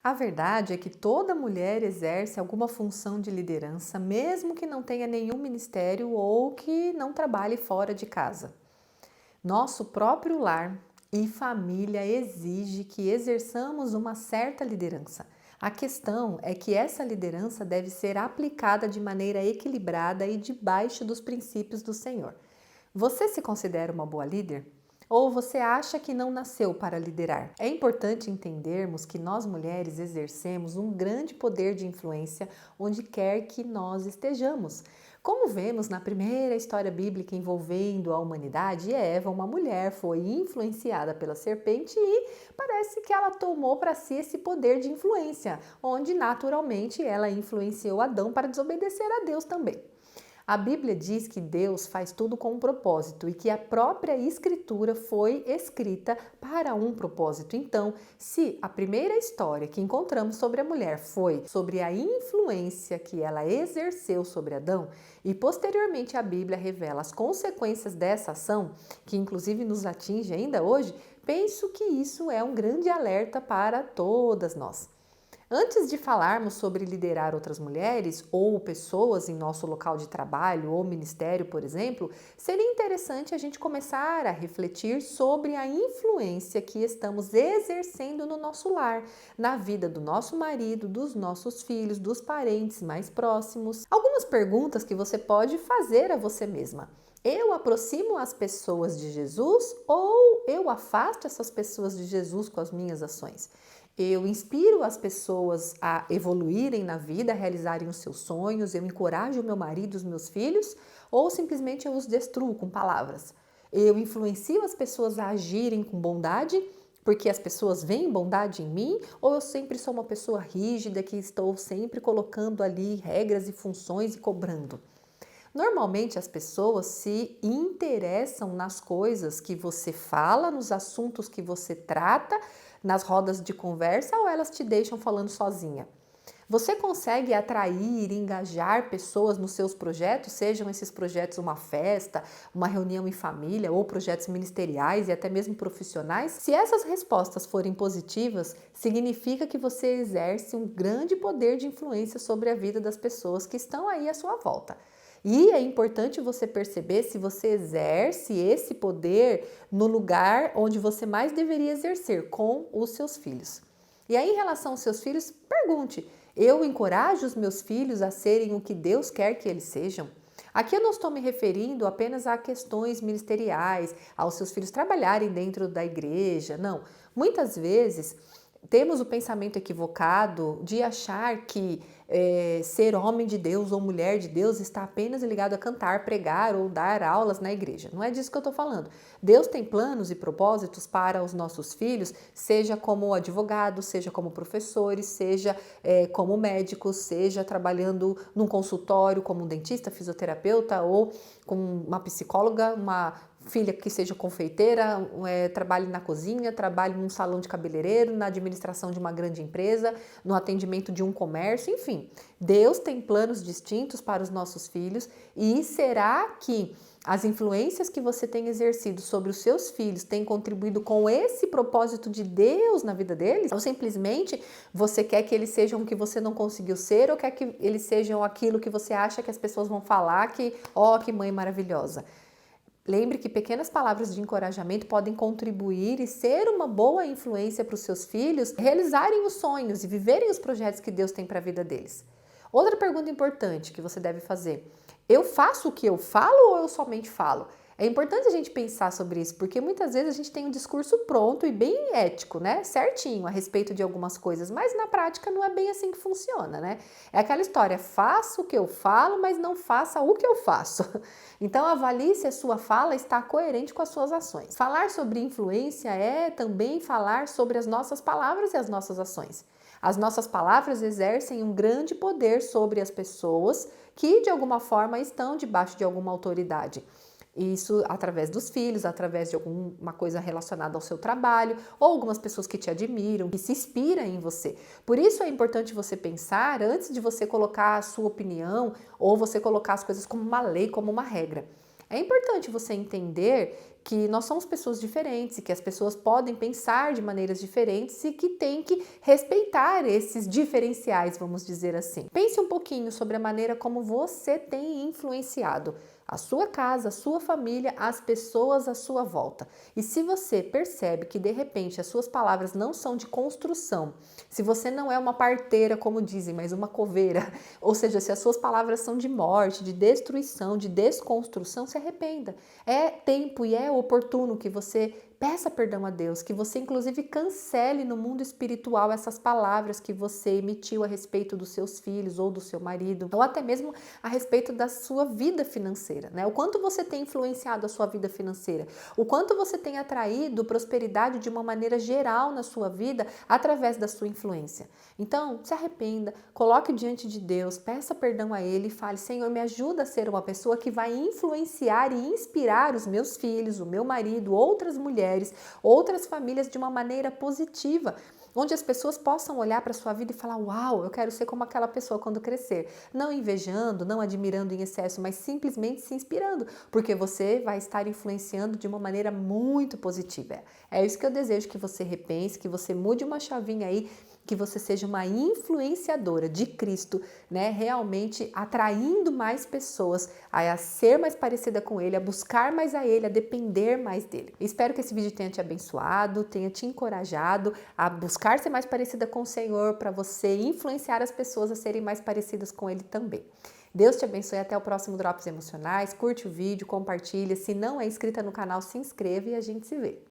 A verdade é que toda mulher exerce alguma função de liderança, mesmo que não tenha nenhum ministério ou que não trabalhe fora de casa. Nosso próprio lar e família exige que exerçamos uma certa liderança. A questão é que essa liderança deve ser aplicada de maneira equilibrada e debaixo dos princípios do Senhor. Você se considera uma boa líder? Ou você acha que não nasceu para liderar? É importante entendermos que nós mulheres exercemos um grande poder de influência onde quer que nós estejamos. Como vemos na primeira história bíblica envolvendo a humanidade, Eva, uma mulher, foi influenciada pela serpente e parece que ela tomou para si esse poder de influência, onde naturalmente ela influenciou Adão para desobedecer a Deus também. A Bíblia diz que Deus faz tudo com um propósito e que a própria Escritura foi escrita para um propósito. Então, se a primeira história que encontramos sobre a mulher foi sobre a influência que ela exerceu sobre Adão, e posteriormente a Bíblia revela as consequências dessa ação, que inclusive nos atinge ainda hoje, penso que isso é um grande alerta para todas nós. Antes de falarmos sobre liderar outras mulheres ou pessoas em nosso local de trabalho ou ministério, por exemplo, seria interessante a gente começar a refletir sobre a influência que estamos exercendo no nosso lar, na vida do nosso marido, dos nossos filhos, dos parentes mais próximos. Algumas perguntas que você pode fazer a você mesma. Eu aproximo as pessoas de Jesus ou eu afasto essas pessoas de Jesus com as minhas ações? Eu inspiro as pessoas a evoluírem na vida, a realizarem os seus sonhos, eu encorajo o meu marido, os meus filhos, ou simplesmente eu os destruo com palavras. Eu influencio as pessoas a agirem com bondade, porque as pessoas veem bondade em mim, ou eu sempre sou uma pessoa rígida que estou sempre colocando ali regras e funções e cobrando. Normalmente as pessoas se interessam nas coisas que você fala, nos assuntos que você trata, nas rodas de conversa ou elas te deixam falando sozinha? Você consegue atrair e engajar pessoas nos seus projetos, sejam esses projetos uma festa, uma reunião em família ou projetos ministeriais e até mesmo profissionais? Se essas respostas forem positivas, significa que você exerce um grande poder de influência sobre a vida das pessoas que estão aí à sua volta. E é importante você perceber se você exerce esse poder no lugar onde você mais deveria exercer, com os seus filhos. E aí, em relação aos seus filhos, pergunte: eu encorajo os meus filhos a serem o que Deus quer que eles sejam? Aqui eu não estou me referindo apenas a questões ministeriais, aos seus filhos trabalharem dentro da igreja, não. Muitas vezes temos o pensamento equivocado de achar que ser homem de Deus ou mulher de Deus está apenas ligado a cantar, pregar ou dar aulas na igreja. Não é disso que eu estou falando. Deus tem planos e propósitos para os nossos filhos, seja como advogados, seja como professores, seja como médicos, seja trabalhando num consultório como um dentista, fisioterapeuta ou com uma psicóloga, uma filha que seja confeiteira, trabalhe na cozinha, trabalhe num salão de cabeleireiro, na administração de uma grande empresa, no atendimento de um comércio, enfim. Deus tem planos distintos para os nossos filhos e será que as influências que você tem exercido sobre os seus filhos têm contribuído com esse propósito de Deus na vida deles? Ou simplesmente você quer que eles sejam o que você não conseguiu ser ou quer que eles sejam aquilo que você acha que as pessoas vão falar que, ó, que mãe maravilhosa? Lembre que pequenas palavras de encorajamento podem contribuir e ser uma boa influência para os seus filhos realizarem os sonhos e viverem os projetos que Deus tem para a vida deles. Outra pergunta importante que você deve fazer: eu faço o que eu falo ou eu somente falo? É importante a gente pensar sobre isso, porque muitas vezes a gente tem um discurso pronto e bem ético, né? Certinho a respeito de algumas coisas, mas na prática não é bem assim que funciona, né? É aquela história: faça o que eu falo, mas não faça o que eu faço. Então avalie se a sua fala está coerente com as suas ações. Falar sobre influência é também falar sobre as nossas palavras e as nossas ações. As nossas palavras exercem um grande poder sobre as pessoas que de alguma forma estão debaixo de alguma autoridade. Isso através dos filhos, através de alguma coisa relacionada ao seu trabalho, ou algumas pessoas que te admiram, que se inspiram em você. Por isso é importante você pensar antes de você colocar a sua opinião ou você colocar as coisas como uma lei, como uma regra. É importante você entender que nós somos pessoas diferentes e que as pessoas podem pensar de maneiras diferentes e que tem que respeitar esses diferenciais, vamos dizer assim. Pense um pouquinho sobre a maneira como você tem influenciado a sua casa, a sua família, as pessoas à sua volta. E se você percebe que de repente as suas palavras não são de construção, se você não é uma parteira, como dizem, mas uma coveira, ou seja, se as suas palavras são de morte, de destruição, de desconstrução, se arrependa. É tempo e é oportuno que você peça perdão a Deus, que você inclusive cancele no mundo espiritual essas palavras que você emitiu a respeito dos seus filhos ou do seu marido, ou até mesmo a respeito da sua vida financeira, né? O quanto você tem influenciado a sua vida financeira, o quanto você tem atraído prosperidade de uma maneira geral na sua vida através da sua influência. Então, se arrependa, coloque diante de Deus, peça perdão a Ele e fale: Senhor, me ajuda a ser uma pessoa que vai influenciar e inspirar os meus filhos, o meu marido, outras mulheres, outras famílias de uma maneira positiva, onde as pessoas possam olhar para a sua vida e falar: uau, eu quero ser como aquela pessoa quando crescer. Não invejando, não admirando em excesso, mas simplesmente se inspirando, porque você vai estar influenciando de uma maneira muito positiva. É isso que eu desejo que você repense, que você mude uma chavinha aí, que você seja uma influenciadora de Cristo, né? Realmente atraindo mais pessoas a ser mais parecida com Ele, a buscar mais a Ele, a depender mais dele. Espero que esse vídeo tenha te abençoado, tenha te encorajado a buscar ser mais parecida com o Senhor, para você influenciar as pessoas a serem mais parecidas com Ele também. Deus te abençoe, até o próximo Drops Emocionais. Curte o vídeo, compartilha. Se não é inscrita no canal, se inscreva e a gente se vê.